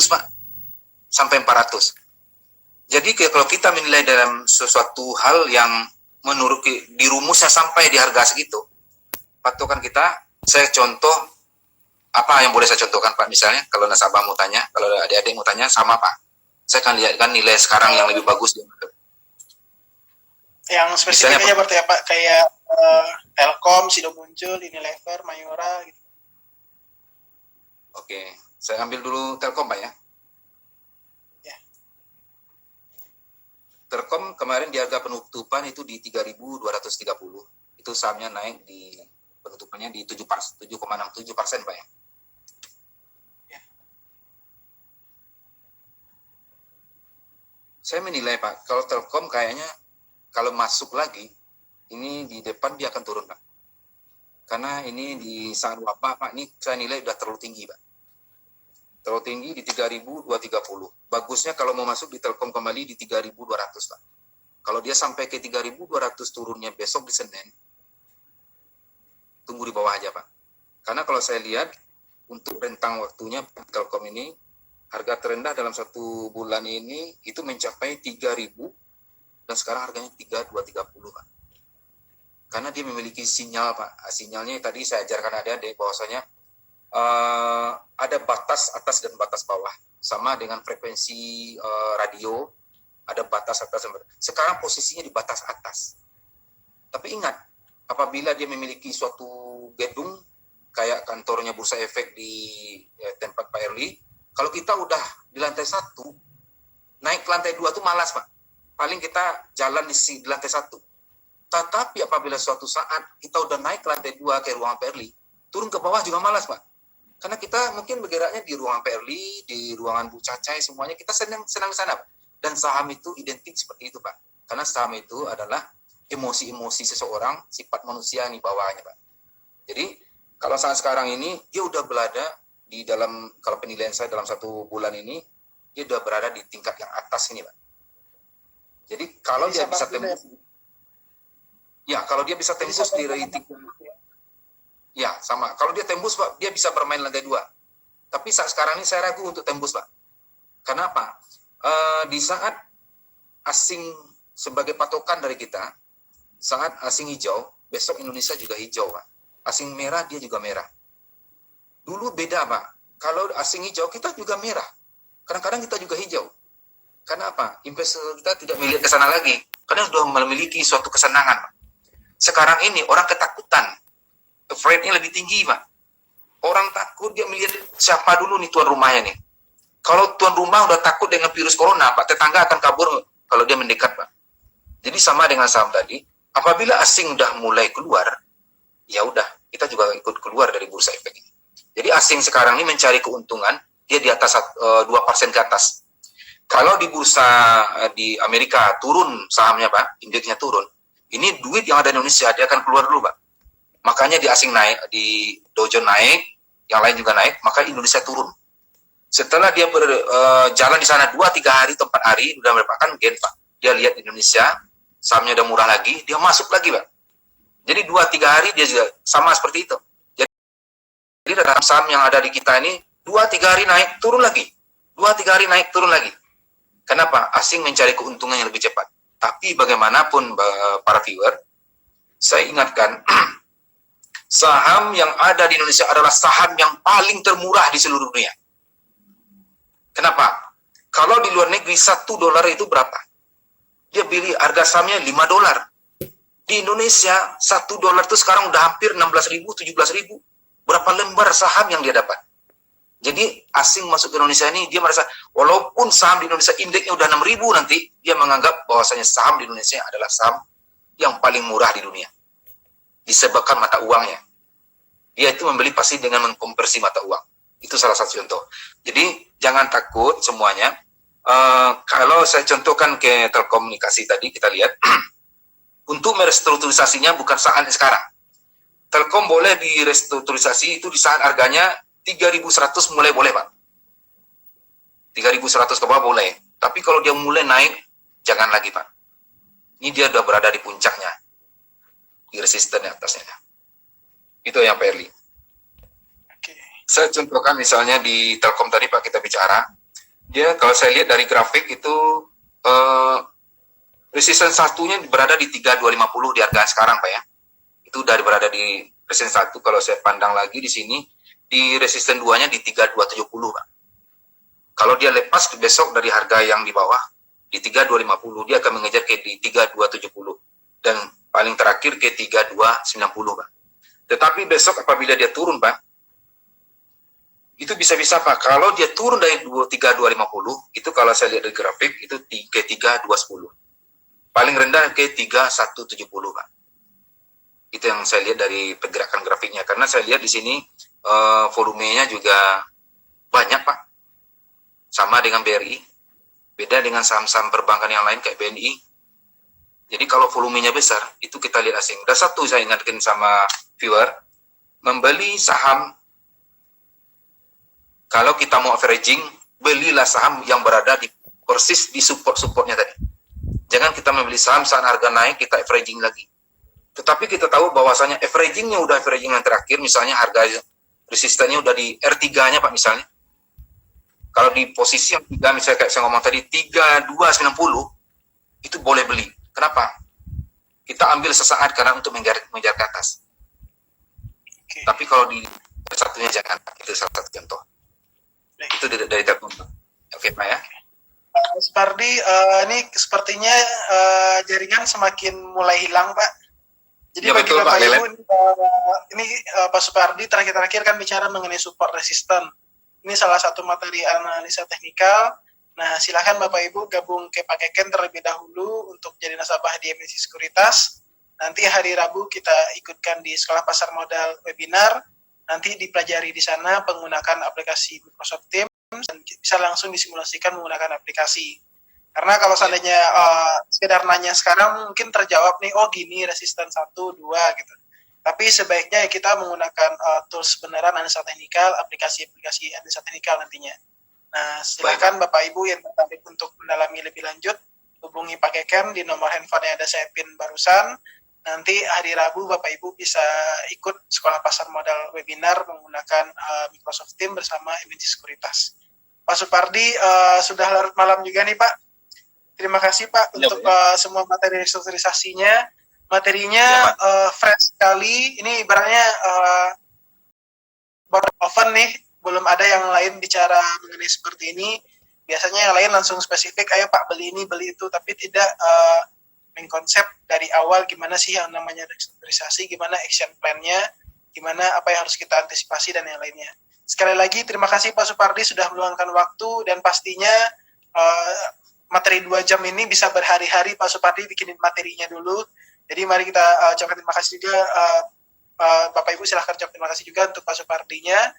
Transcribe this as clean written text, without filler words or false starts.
Pak, sampai 400. Jadi kalau kita menilai dalam sesuatu hal yang menurut di rumusnya sampai di harga segitu, patokan kita, saya contoh, apa yang boleh saya contohkan Pak, misalnya kalau nasabah mau tanya, kalau adik-adik mau tanya, sama Pak, saya akan lihatkan nilai sekarang yang lebih bagus. Yang spesifik aja berarti apa? Kayak Telkom, Sido muncul, Unilever, Mayora gitu. Oke, saya ambil dulu Telkom Pak ya. Ya. Telkom kemarin di harga penutupan itu di 3.230. Itu sahamnya naik di penutupannya di 7,67% Pak ya. Ya. Saya menilai Pak, kalau Telkom kayaknya kalau masuk lagi, ini di depan dia akan turun Pak. Karena ini di saat wabah Pak, ini saya nilai sudah terlalu tinggi Pak. Terlalu tinggi di 3.230. Bagusnya kalau mau masuk di Telkom kembali di 3.200 Pak. Kalau dia sampai ke 3.200 turunnya besok di Senin, tunggu di bawah aja Pak. Karena kalau saya lihat, untuk rentang waktunya Telkom ini, harga terendah dalam 1 bulan ini itu mencapai 3.000, dan sekarang harganya 3.230 Pak. Karena dia memiliki sinyal Pak. Sinyalnya tadi saya ajarkan adik-adik bahwasanya ada batas atas dan batas bawah. Sama dengan frekuensi radio, ada batas atas dan batas. Sekarang posisinya di batas atas. Tapi ingat, apabila dia memiliki suatu gedung, kayak kantornya Bursa Efek di tempat Pak Erli, kalau kita udah di lantai 1, naik ke lantai 2 itu malas Pak. Paling kita jalan di lantai 1. Tetapi apabila suatu saat kita udah naik ke lantai 2 ke ruangan Perli, turun ke bawah juga malas Pak. Karena kita mungkin bergeraknya di ruangan Perli, di ruangan Bu Cacai, semuanya kita senang sana Pak. Dan saham itu identik seperti itu Pak. Karena saham itu adalah emosi-emosi seseorang, sifat manusia yang bawahnya Pak. Jadi kalau saat sekarang ini dia udah berada di dalam, kalau penilaian saya dalam 1 bulan ini, dia udah berada di tingkat yang atas ini Pak. Jadi kalau dia bisa tembus, ya kalau dia bisa tembus di rating, ya sama. Kalau dia tembus Pak, dia bisa bermain lantai 2. Tapi saat sekarang ini saya ragu untuk tembus Pak. Kenapa? Di saat asing sebagai patokan dari kita, saat asing hijau, besok Indonesia juga hijau Pak. Asing merah dia juga merah. Dulu beda Pak. Kalau asing hijau kita juga merah. Kadang-kadang kita juga hijau. Karena apa? Investor kita tidak melihat ke sana lagi. Karena sudah memiliki suatu kesenangan. Sekarang ini orang ketakutan. Afraid-nya lebih tinggi, Pak. Orang takut dia melihat siapa dulu nih tuan rumahnya nih. Kalau tuan rumah udah takut dengan virus corona, Pak, tetangga akan kabur kalau dia mendekat, Pak. Jadi sama dengan saham tadi, apabila asing udah mulai keluar, ya udah, kita juga ikut keluar dari bursa efek ini. Jadi asing sekarang ini mencari keuntungan, dia di atas 2% ke atas. Kalau di bursa di Amerika turun sahamnya Pak, indeksnya turun, ini duit yang ada di Indonesia dia akan keluar dulu Pak. Makanya di asing naik, di Dow Jones naik, yang lain juga naik, maka Indonesia turun. Setelah dia berjalan di sana 2-3 hari, 4 hari, sudah mendapatkan gain Pak. Dia lihat Indonesia, sahamnya udah murah lagi, dia masuk lagi Pak. Jadi 2-3 hari dia juga sama seperti itu. Jadi dalam saham yang ada di kita ini, 2-3 hari naik, turun lagi. 2-3 hari naik, turun lagi. Kenapa? Asing mencari keuntungan yang lebih cepat. Tapi bagaimanapun para viewer, saya ingatkan, saham yang ada di Indonesia adalah saham yang paling termurah di seluruh dunia. Kenapa? Kalau di luar negeri $1 itu berapa? Dia beli harga sahamnya $5. Di Indonesia $1 itu sekarang udah hampir 16.000, 17.000. Berapa lembar saham yang dia dapat? Jadi asing masuk ke Indonesia ini, dia merasa walaupun saham di Indonesia indeksnya udah 6.000 nanti, dia menganggap bahwasanya saham di Indonesia adalah saham yang paling murah di dunia. Disebabkan mata uangnya. Dia itu membeli pasti dengan mengkonversi mata uang. Itu salah satu contoh. Jadi jangan takut semuanya. Kalau saya contohkan ke telekomunikasi tadi, kita lihat, untuk merestrukturisasinya bukan saat sekarang. Telkom boleh direstrukturisasi itu di saat harganya 3.100 mulai boleh Pak. 3.100 ke bawah boleh. Tapi kalau dia mulai naik, jangan lagi Pak. Ini dia udah berada di puncaknya. Di resisten di atasnya. Itu yang Pak Erli. Saya contohkan misalnya di Telkom tadi Pak kita bicara. Dia kalau saya lihat dari grafik itu eh, resisten satunya berada di 3250 di harga sekarang Pak ya. Itu dari berada di resisten satu. Kalau saya pandang lagi di sini di resisten 2-nya di 3270 Pak. Kalau dia lepas besok dari harga yang di bawah di 3250, dia akan mengejar ke di 3270 dan paling terakhir ke 3290 Pak. Tetapi besok apabila dia turun Pak, itu bisa-bisa Pak, kalau dia turun dari 3250, itu kalau saya lihat dari grafik, itu ke 3210. Paling rendah ke 3170 Pak. Itu yang saya lihat dari pergerakan grafiknya. Karena saya lihat di sini volumenya juga banyak Pak. Sama dengan BRI. Beda dengan saham-saham perbankan yang lain kayak BNI. Jadi kalau volumenya besar, itu kita lihat asing. Dan satu saya ingatkan sama viewer, membeli saham, kalau kita mau averaging, belilah saham yang berada di persis di support-supportnya tadi. Jangan kita membeli saham saat harga naik, kita averaging lagi. Tetapi kita tahu bahwasanya averagingnya udah averaging yang terakhir, misalnya harga resistennya udah di R3-nya Pak misalnya. Kalau di posisi yang 3, misalnya kayak saya ngomong tadi, 3290, itu boleh beli. Kenapa? Kita ambil sesaat karena untuk mengejar ke atas. Oke. Tapi kalau di satunya jangan. Itu salah satu contoh. Baik. Itu dari telepon. Oke Pak ya. Supardi, ini sepertinya jaringan semakin mulai hilang Pak. Jadi Ya, bagi betul, Bapak Pak Ibu, Lelen. ini Pak Supardi terakhir-terakhir kan bicara mengenai support resisten. Ini salah satu materi analisa teknikal. Nah, silakan Bapak Ibu gabung ke pakai Ken terlebih dahulu untuk jadi nasabah di emisi sekuritas. Nanti hari Rabu kita ikutkan di Sekolah Pasar Modal webinar. Nanti dipelajari di sana menggunakan aplikasi Microsoft Teams dan bisa langsung disimulasikan menggunakan aplikasi. Karena kalau seandainya sekedar nanya sekarang mungkin terjawab nih, oh gini resisten 1, 2 gitu. Tapi sebaiknya kita menggunakan tools beneran analisa teknikal, aplikasi-aplikasi analisa teknikal nantinya. Nah, silakan Bapak Ibu yang tertarik untuk mendalami lebih lanjut, hubungi Pak Keken di nomor handphone yang ada saya pin barusan. Nanti hari Rabu Bapak Ibu bisa ikut Sekolah Pasar Modal webinar menggunakan Microsoft Teams bersama Emisi Sekuritas. Pak Supardi, sudah larut malam juga nih Pak. Terima kasih Pak untuk semua materi restrukturisasinya. Materinya fresh sekali. Ini ibaratnya baru oven nih, belum ada yang lain bicara mengenai seperti ini. Biasanya yang lain langsung spesifik, ayo Pak beli ini, beli itu, tapi tidak mengkonsep dari awal gimana sih yang namanya restrukturisasi, gimana action plan-nya, gimana apa yang harus kita antisipasi dan yang lainnya. Sekali lagi terima kasih Pak Supardi sudah meluangkan waktu, dan pastinya materi 2 jam ini bisa berhari-hari Pak Supardi bikinin materinya dulu. Jadi mari kita ucapkan terima kasih juga Bapak Ibu, silahkan ucapkan terima kasih juga untuk Pak Supardinya.